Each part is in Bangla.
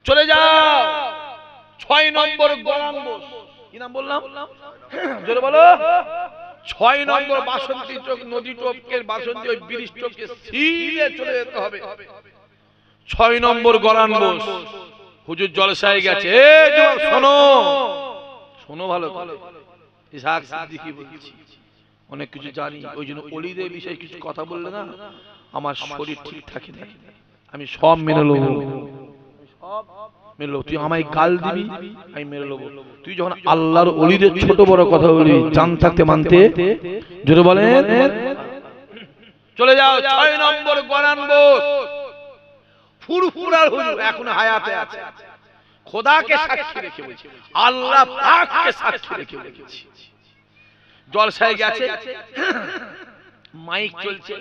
চলে যাও 6 নম্বর গরান বোস। কি নাম বললাম? জোরে বলো। 6 নম্বর বাসন্তী চোখ নদী টপকের বাসন্তী ওই ব্রিজ টপকে সিধে চলে যেতে হবে। 6 নম্বর গরান বোস। হুজুর জলসায় গেছে। এই যুবক শোনো, শোনো ভালো করে। ইসহাক সিদ্দিকী বলছি, অনেক কিছু জানি, ওই জন্য অলিদের বিষয়ে কিছু কথা বললে না আমার শরীর ঠিক থাকে না। আমি সব মেনে নেবো, মেনে নেবো। তুই আমায় গাল দিবি, আমি মেনে নেবো। তুই যখন আল্লাহর অলিদের ছোট বড় কথা বলবি, জান থাকতে মানতে, জোরে বলেন। চলে যাও 6 নম্বর গরান বোস। ফুরফুরার হুজুর এখন হায়াতে আছে। খোদাকে সাক্ষী রেখে বলছি, আল্লাহ পাককে সাক্ষী রেখে বলছি। জলসায় গেছে, মাইক চলছে।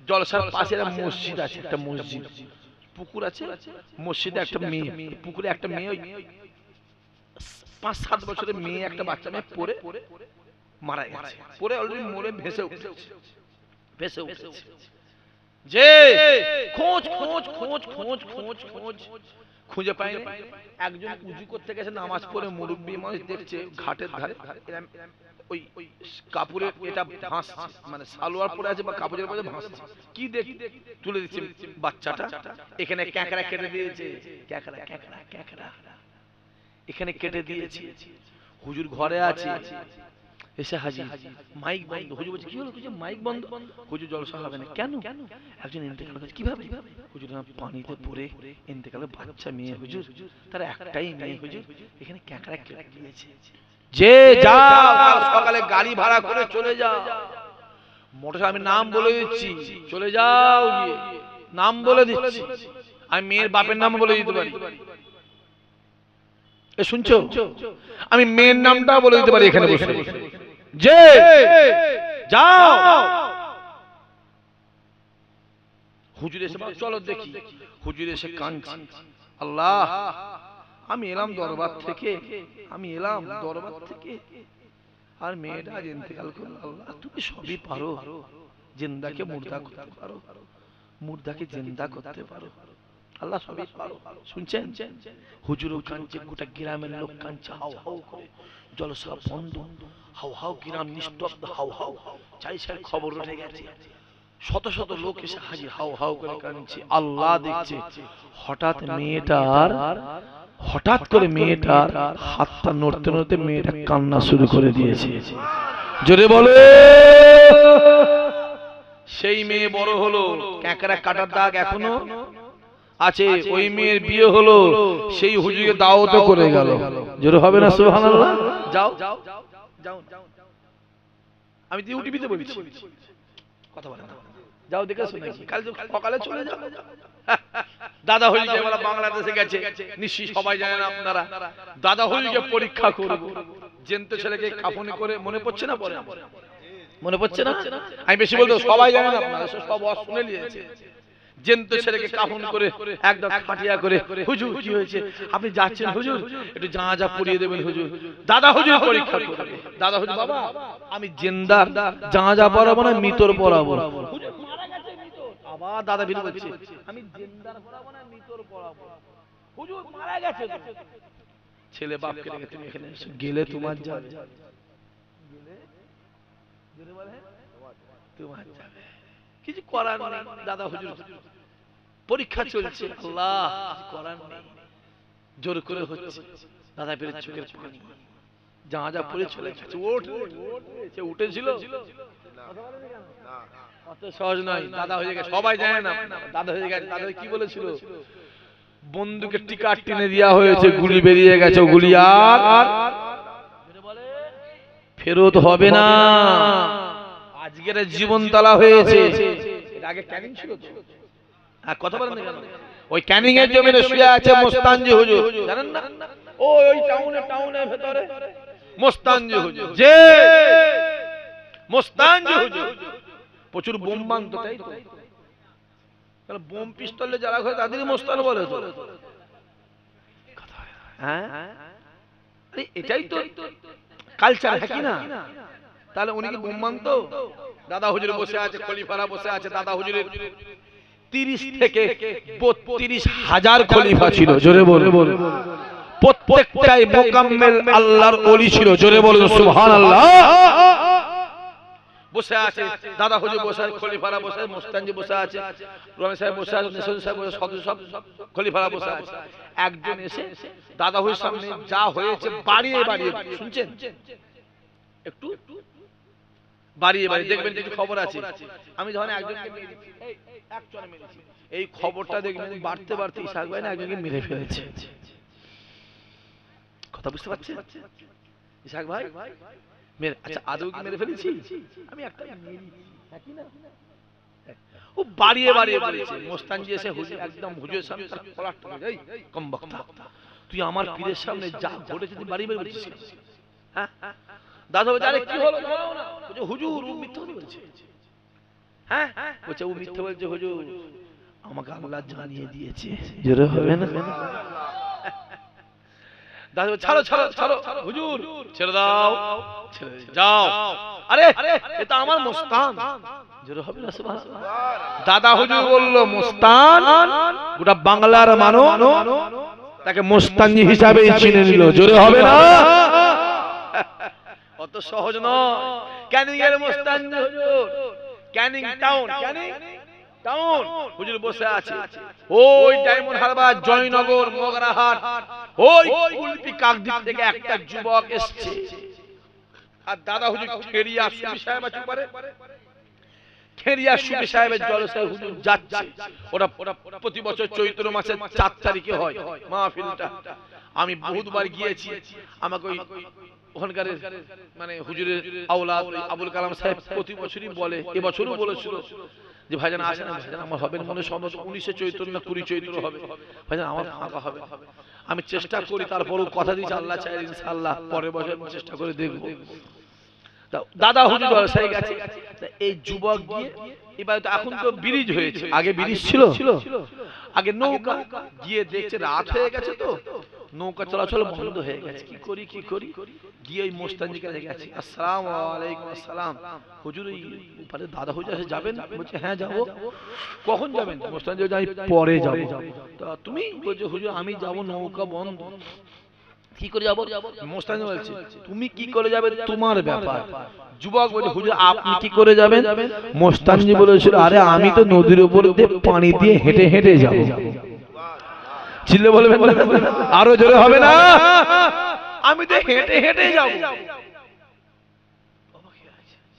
জলসার পাশে একটা মসজিদ আছে, একটা মসজিদ, পুকুর আছে, মসজিদে একটা মেয়ে, পুকুরে একটা মেয়ে, ওই 5-7 বছরের মেয়ে, একটা বাচ্চা মেয়ে পড়ে মারা গেছে। পড়ে অলরেডি মরে ভেসে উঠেছে, ভেসে উঠেছে। যে খোঁজ খোঁজ খোঁজ খোঁজ খোঁজ খোঁজ খুঁজে পায়নি। একজন উজু করতে গেছে, নামাজ পড়ে মুরব্বি মানুষ দেখছে ঘাটের ধারে ওই কাপড়ের এটা ভাসছে, মানে সালোয়ার পরে আছে বা কাপড়ের পরে ভাসছে। কি দেখি তুলে দিচ্ছে বাচ্চাটা, এখানে ক্যাকড়া কেটে দিয়েছে, ক্যাকড়া ক্যাকড়া ক্যাকড়া এখানে কেটে দিয়েছে। হুজুর ঘরে আছে, এসে হাজির, মাইক বন্ধ। হুজুর বলছে কি হলো? কিছু মাইক বন্ধ। হুজুর জলসা হবে না কেন? একজন ইন্তেকাল করেছে। কিভাবে? হুজুর পানিতে পড়ে ইন্তেকালের বাচ্চা মেয়ে হুজুর, তার একটাই মেয়ে হুজুর, এখানে ক্যাকড়া কেটে দিয়েছে। যে যাও কাল সকালে গাড়ি ভাড়া করে চলে যাও। মোটর আমি নাম বলে দিচ্ছি, চলে যাও, গিয়ে নাম বলে দিচ্ছি, আমি মেয়ের বাপের নাম বলে দিতে পারি। শুনছো? আমি মেয়ের নামটা বলে দিতে পারি এখানে বসে। যে যাও। হুজুর এসে চলো দেখি। হুজুর এসে কাঁদছে, আল্লাহ আমি এলাম দরবার থেকে, আমি এলাম দরবার থেকে, আর মেয়েটা আজ ইন্তেকাল করলো। আল্লাহ তুমি সবই পারো, জিন্দাকে মুর্দা করতে পারো, মুর্দাকে জিন্দা করতে পারো, আল্লাহ সবই পারো। শুনছেন? হুজুরও কাঁদছে, গোটা গ্রামের লোক কাঁদছে, হাউ হাউ করে। জলসা বন্ধ, হাউ হাউ, গ্রাম নিস্তব্ধ, হাউ হাউ। চাইছেন খবর উঠে গেছে, শত শত লোক এসে হাজির, হাউ হাউ করে কাঁদছে। আল্লাহ দেখছে, হঠাৎ করে মেয়েটার হাতটা নড়তে নড়তে মেয়েটা কান্না শুরু করে দিয়েছে। জোরে বলে। সেই মেয়ে বড় হলো, ক্যাকড়া কাটার দাগ এখনো আছে। ওই মেয়ের বিয়ে হলো, সেই হুজুরকে দাওয়াত করে গেল। জোরে হবে না সুবহানাল্লাহ? যাও যাও যাও, আমি টিভিতে বলছি, কথা বলে না, যাও দেখে শুনে কাল সকালে চলে যাও। দাদা হুজুর বলা বাংলাদেশে গেছে, নিশ্চয়ই সবাই জানেন আপনারা। দাদা হুজুরকে পরীক্ষা করব, জেনতে ছেলেকে কাফনি করে, মনে পড়ছে না? পরে মনে পড়ছে না? আমি বেশি বলতে, সবাই জানেন আপনারা, সব শুনে নিয়েছে। জেনতে ছেলেকে কাফন করে একদম খাটিয়া করে, হুজুর কি হয়েছে? আপনি যাচ্ছেন হুজুর, একটু জানাজা পড়িয়ে দেবেন হুজুর। দাদা হুজুর পরীক্ষা করবে। দাদা হুজুর, বাবা আমি জিন্দার জানাজা পড়াবো না, মৃতর পড়াবো। হুজুর মারা গেছে মৃত। আবার দাদা ভিড় করছে, আমি জিন্দার পড়াবো না, মৃতর পড়াবো। হুজুর মারা গেছে। ছেলে বাপকে রেখে তুমি এখানে গেলে তোমার যাবে, গেলে তোমার যাবে, কিছু করার নেই। দাদা হুজুর পরীক্ষা চলছে, আল্লাহ করার নেই, জোর করে হচ্ছে। দাদা পেরে চোখের পানি, জানাজা পড়ে চলে গেছে। উঠেছিল অত সহজ নয়। দাদা হয়ে গেছে, সবাই জানে না দাদা হয়ে গেছে। দাদা কি বলেছিল? বন্দুকের টিকার টেনে দেওয়া হয়েছে, গুলি বেরিয়ে গেছে, গুলি আর ফেরত হবে না। আজকের জীবন তালা হয়েছে, আগে ক্যানিং ছিল তো। কথা বলেন না কেন? ওই ক্যানিং এর জমিনে শুয়ে আছে মোস্তানজি হুজুর, জানেন না? ওই টাউনের ভেতরে মোস্তানজি হুজুর, যে মোস্তানজি হুজুর প্রচুর বোম বানতো, তাই তো? তাহলে বোম পিস্তলে যারা হয় তাদেরই মোস্তান বলে তো। হ্যাঁ, এটাই তো কালচার, হ্যাঁ কি না? তাহলে উনি কি বোম বানতো? দাদা হুজুর বসে আছে, খলিফারা বসে আছে, দাদা হুজুরের 30 থেকে 32,000 খলিফা ছিল। জোরে বলে প্রত্যেকটাই মোকাম্মেল আল্লাহর ওলি ছিল। জোরে বলুন সুবহানাল্লাহ। বসে আছে দাদা হুজুর, বসে আছে খলিফারা, বসে আছে মুস্তানজি, বসে আছে রমেশ সাহেব, বসে আছে নিশান সাহেব, বসে সব খলিফারা বসে আছে। একজন এসে দাদা হুজুর সামনে যা হয়েছে বাড়িয়ে বাড়িয়ে শুনছেন, একটু বাড়িয়ে বাড়িয়ে দেখবেন কিছু খবর আছে। আমি যখন একজনকে মেরেছি, একজনে মেরেছি, এই খবরটা দেখবেন বাড়তে বাড়তে ইসাক ভাই না একজনকে মেরে ফেলেছে। কথা বুঝতে পারছেন? ইসাক ভাই মেরে, আচ্ছা আদৌ কি মেরে ফেলেছি? আমি একটা মেরেছি, একই না? ও বাড়িয়ে বাড়িয়ে বলেছে। মোস্তানজি এসে হুজুর একদম হুজুরের সামনে তার কলারটা ধরে, এই কম বক্তা, তুই আমার পীরের সামনে যা ঘটেছে তুই বাড়িয়ে বাড়িয়ে বলছিস? হ্যাঁ, দাদা বলছে আরে কি হলো জানো না? বলছে হুজুর ও মিথ্যা বলছে। হ্যাঁ বলছে ও মিথ্যা বলছে হুজুর, আমাকে আল্লাহ জানিয়ে দিয়েছে। জোরে হবে না? দাদা বলছে ছাড়ো ছাড়ো ছাড়ো হুজুর, ছেড়ে দাও, ছেড়ে যাও। আরে এটা আমার মুস্তান। জোরে হবে না সুবহানাল্লাহ? দাদা হুজুর বলল মুস্তান, গোটা বাংলার মানুষ তাকে মুস্তানজি হিসাবে চিনে নিল। জোরে হবে না? অত সহজ নয়। ক্যানিং এর মুস্তানজি হুজুর, ক্যানিং টাউন, ক্যানিং টাউন হুজুর বসে আছে। ওই ডায়মন্ড হারবার, জয়নগর, মগরাহাট, ওই কুলপি কাকদ্বীপ থেকে একটা যুবক এসেছে। আর দাদা হুজুর খেরিয়া সুবি সাহেব আছে পারে, খেরিয়া সুবি সাহেবের জলসায় হুজুর যাচ্ছে। ওরা প্রতি বছর চৈত্র মাসের 4 তারিখে হয় মাহফিলটা। আমি বহুবার গিয়েছি। আমাকে ওই ওখানকার মানে হুজুরের আওলাদ আবুল কালাম সাহেব প্রতি বছরই বলে, এবছরও বলেছিল যে ভাইজান আসেন, ভাইজান আমার হবে মনে সম্ভবত 19 চৈত্র না 20 চৈত্র হবে, ভাইজান আমার ফাঁকা হবে। আমি চেষ্টা করি, তারপরও কথা দিয়েছি আল্লাহ চাই ইনশাআল্লাহ পরের বছর চেষ্টা করে দেখব। দাদা হুজুর জলসায় গেছে। এই যুবক গিয়ে এবার তো এখন তো ব্রিজ হয়েছে, আগে ব্রিজ ছিল, আগে নৌকা, গিয়ে দেখছে রাত হয়ে গেছে তো নৌকা চলাচল বন্ধ হয়ে গেছে। কি করি কি করি, গিয়ে ওই মোস্তানজি কাছে গেছে। আসসালামু আলাইকুম। আসসালাম হুজুর, এই পারে দাদা হুজুর এসে যাবেন? বলছে হ্যাঁ যাব। কখন যাবেন? মোস্তানজি বলছে আমি পরে যাব। তা তুমি? বলছে হুজুর আমি যাব, নৌকা বন্ধ। কি করে যাব? মোস্তানজি বলছে তুমি কি করে যাবে তোমার ব্যাপার। যুবক বলছে হুজুর আপনি কি করে যাবেন? মোস্তানজি বলেছিল আরে আমি তো নদীর উপর দিয়ে পানি দিয়ে হেঁটে হেঁটে যাব। চিল্লে বলবেন না? আরো জোরে হবে না? আমি তো হেঁটে হেঁটে যাব।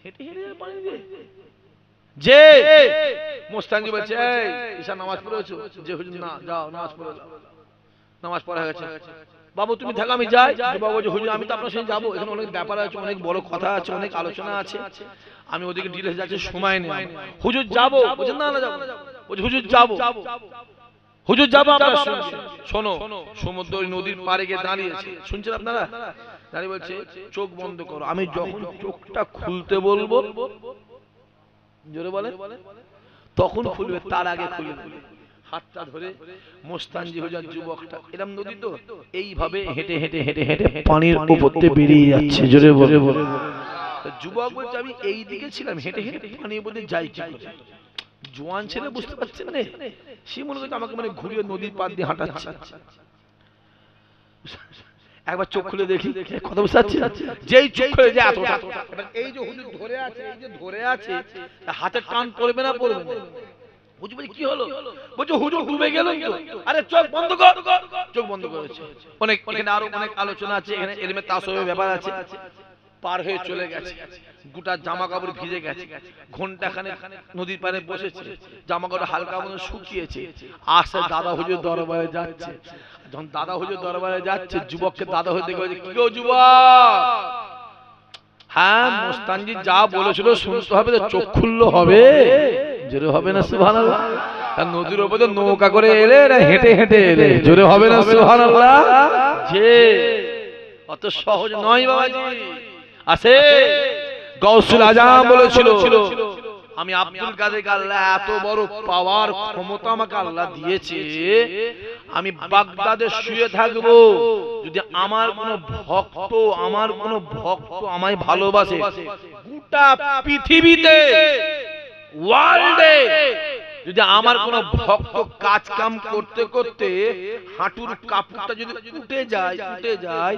হেঁটে হেঁটে পানি দিয়ে যে মোস্তানজি বলছে এই ঈশা নামাজ পড়েছো? যে হুজুর না, যাও নামাজ পড়ো। নামাজ পড়া হয়ে গেছে। বাবু তুমি থাকো আমি যাই। বাবু বলছে হুজুর আমি তো আপনার সঙ্গে যাবো, এখানে অনেক ব্যাপার আছে, অনেক বড় কথা আছে, অনেক আলোচনা আছে, আমি ওদিকে ডিটেইলস যাচ্ছে, সময় নেই। হুজুর যাবো? বলছে না না যাবো। বলছে হুজুর যাবো। হুজুর যাবো আপনার সঙ্গে। শোনো, সমুদ্র নদীর পাড়ে গিয়ে দাঁড়িয়েছে, শুনছেন আপনারা? দাঁড়িয়ে বলছে চোখ বন্ধ করো, আমি যখন চোখটা খুলতে বলবো, জোরে বলে, তখন খুলবে, তার আগে খুলবে। হাতটা ধরে মোস্তানজি হুজুর যুবকটা এরকম নদী তো এইভাবে হেঁটে হেঁটে হেঁটে হেঁটে পানির উপর দিয়ে বেরিয়ে যাচ্ছে। জোরে বলে যুবক বলছে আমি এই দিকে ছিলাম, হেঁটে হেঁটে পানির উপর দিয়ে যাই কি করে? জোয়ান ছেলে বুঝতে পারছেন না, সে মনে করছে আমাকে মানে ঘুরিয়ে নদীর পাড় দিয়ে হাঁটাচ্ছে। একবার চোখ খুলে দেখি, কথা বুঝতে পারছি, যেই চোখ খুলে যায় এতটা, এই যে হুজুর ধরে আছে, এই যে ধরে আছে, হাতের টান পড়বে না পড়বে না? হুজুর বলছে কি হলো? বলছে হুজুর ডুবে গেল। আরে চোখ বন্ধ কর। চোখ বন্ধ করেছে। অনেক এখানে আরো অনেক আলোচনা আছে, এখানে এরমে তাসবের ব্যাপার আছে। পার হয়ে চলে গেছে, গোটা জামা কাপড় ভিজে গেছে, ঘন্টাখানে নদীর পাড়ে বসেছে, জামা কাপড় হালকা মতো শুকিয়েছে। আসে দাদা হুজুর দরবারে যাচ্ছে। যখন দাদা হুজুর দরবারে যাচ্ছে, যুবককে দাদা হুজুর দেখে বলছে কি গো যুবক, হ্যাঁ মোস্তানজি যা বলেছিল শুনতে হবে তো, চোখ খুললো হবে? জোরে হবে না সুবহানাল্লাহ? আর নদীর উপরে নৌকা করে এলে না হেঁটে হেঁটে এলে? জোরে হবে না সুবহানাল্লাহ? যে অত সহজ নয় বাবাজি। আছে গাউসুল আজম বলেছিল আমি আব্দুল কাদের আল্লাহ এত বড় পাওয়ার ক্ষমতা আমাকে আল্লাহ দিয়েছে, আমি বাগদাদে শুয়ে থাকবো, যদি আমার কোন ভক্ত আমায় ভালোবাসে, গোটা পৃথিবীতে ওয়ার্ল্ডে যদি আমার কোন ভক্ত কাজ কাম করতে করতে হাঁটুর কাপড়টা যদি উঠে যায়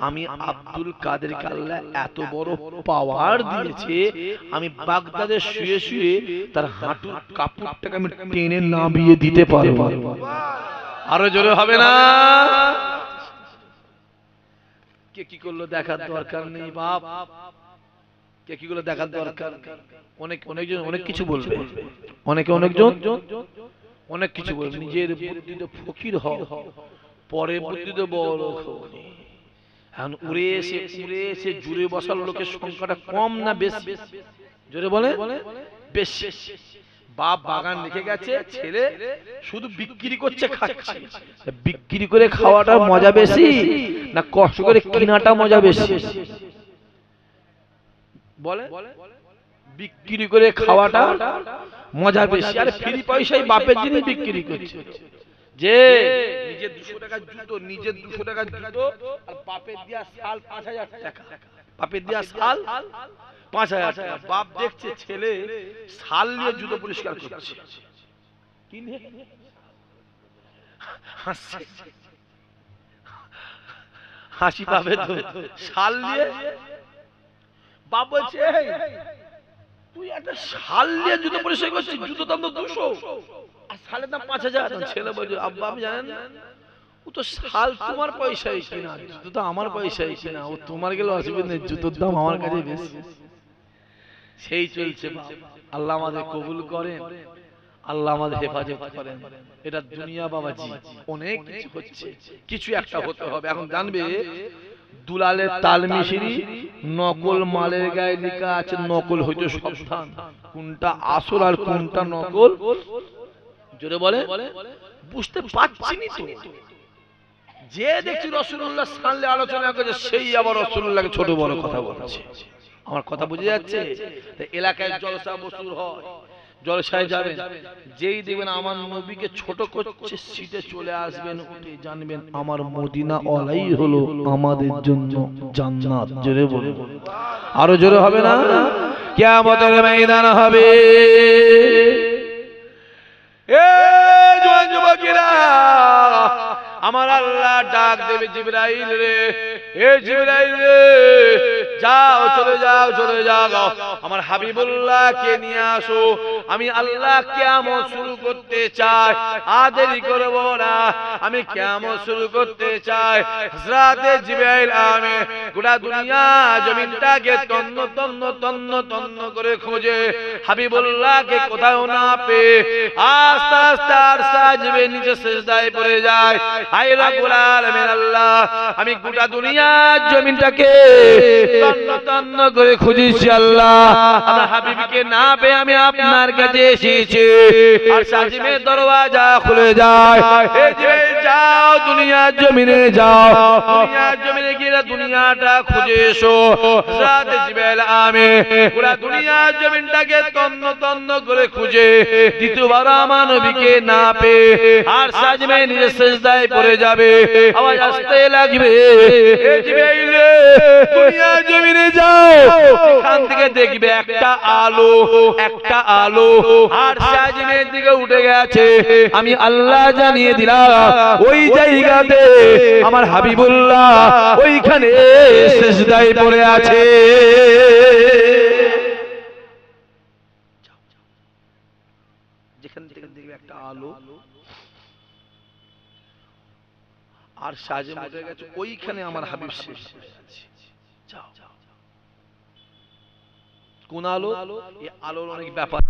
আমি আব্দুল কাদেরকে আল্লাহ এত বড় পাওয়ার দিয়েছে, আমি বাগদাদে শুয়ে শুয়ে তার হাঁটুর কাপড়টাকে আমি টেনে নামিয়ে দিতে পারবো। আরো জোরে হবে না? কে কি করলো দেখার দরকার নেই বাপ, কে কি করলো দেখার দরকার। অনেকজন অনেক কিছু বলবে, অনেকজন অনেক কিছু বলবে। নিজের বুদ্ধিতে ফকির হও, পরে বুদ্ধিতে বড় খনি। এখন উড়ে এসে জুড়ে বসার লোকের সংখ্যাটা কম না বেশি? জোরে বলে বেশি। বাপ বাগান রেখে গেছে, ছেলে শুধু বিক্রি করছে খাচ্ছে। বিক্রি করে খাওয়াটা মজা বেশি না কষ্ট করে কেনাটা মজা বেশি? বলে বিক্রি করে খাওয়াটা মজা বেশি। আরে ফ্রি পয়সায় বাপের জিনিস বিক্রি করছে। যে নিজের 200 টাকার জুতো, নিজের 200 টাকার জুতো আর বাপের দিয়া সাল 5000 টাকা, বাপের দিয়া সাল 5000 টাকা। বাপ দেখছে ছেলে সাল নিয়ে জুতো পরিষ্কার করছে, কি নিয়ে হাসি পাবে তো। সাল নিয়ে বাপ বলছে তুই একটা শাল নিয়ে জুতো পরিষ্কার করছিস, জুতো দাম তো 200 আর শালের দাম 5000। ছেলে বলছে আব্বা আপনি জানেন না, ও তো শাল তোমার পয়সায় কিনা, জুতো তো আমার পয়সায় কিনা, ও তোমার গেলে অসুবিধা নেই, জুতোর দাম আমার কাছে বেশি। সেই চলছে। আল্লাহ আমাদের কবুল করেন, আল্লাহ আমাদের হেফাজত করেন। এটা দুনিয়া বাবাজি, অনেক কিছু হচ্ছে, কিছু একটা হতে হবে। এখন জানবে দুলালের তাল মিশরি নকল মালের গায়ে লেখা আছে নকল হইতে সাবধান, কোনটা আসল আর কোনটা নকল জোরে বলে বুঝতে পারছি না তো। যে দেখছি রাসূলুল্লাহ সাল্লাল্লাহু আলাইহি ওয়াসাল্লাম কাছে সেই আবার রাসূলুল্লাহকে ছোট বড় কথা বলছে। আমার কথা বুঝে যাচ্ছে? এলাকায় জলসা বসুর হয়, জলসায় যাবেন, যেই দেখবেন আমার নবীকে ছোট করছে সিটে চলে আসবেন, উঠে জানবেন আমার মদিনা ওয়ালাই হলো আমাদের জন্য জান্নাত। জোরে বলুন, আরো জোরে হবে না? কিয়ামতের ময়দান হবে। এ জওয়ান যুবকেরা, আমার আল্লাহ ডাক দেবে জিবরাইল রে, এ জিবরাইল রে যাও, চলে যাও, চলে যাও, আমার হাবিবুল্লাহকে নিয়ে আসো। আমি আল্লাহ কিয়ামত শুরু করতে চাই, আর দেরি করব না, আমি কিয়ামত শুরু করতে চাই। হযরতে জিবরাইল আমি গোটা দুনিয়া জমিনটাকে তন্ন তন্ন তন্ন তন্ন করে খোঁজে, হাবিবুল্লাহকে কোথাও না পেয়ে আস্তে আস্তে আরশে আজিমের নিচে সিজদায় পড়ে যায়। আয় রব্বুল আলামিন আল্লাহ, আমি গোটা দুনিয়া জমিনটাকে তন্ন তন্ন করে খুঁজেছি আল্লাহ, আমার হাবিবকে না পেয়ে আমি আপনার কাছে এসেছি। আরশে আজিমের দরওয়াজা খুলে যায়, এ জিবরাইল যাও দুনিয়া জমিনে যাও, দুনিয়া জমিনে গিয়ে দুনিয়াটা খুঁজে এসো। হযরত জিবরাইল আমি পুরো দুনিয়া জমিনটাকে তন্ন তন্ন করে খুঁজে দ্বিতীয়বার আমার নবীকে না পেয়ে আরশে আজিমের নিচে সিজদায় পড়ে যাবে। আওয়াজ আসতে লাগবে, এ জিবরাইল দুনিয়া জমিনে যাও, এখান থেকে দেখবে একটা আলো, একটা আলো আরশে আজিমের দিকে উঠে গেছে। আমি আল্লাহ জানিয়ে দিলাম ওই জায়গাতে আমার হাবিবুল্লাহ ওইখানে সিজদায় পড়ে আছে। যেখান থেকে দেখবে একটা আলো আর সাজে উঠে গেছে, ওইখানে আমার হাবিব শেষ হয়ে আছে। যাও, কোন আলো? এই আলোর অনেক ব্যাপার।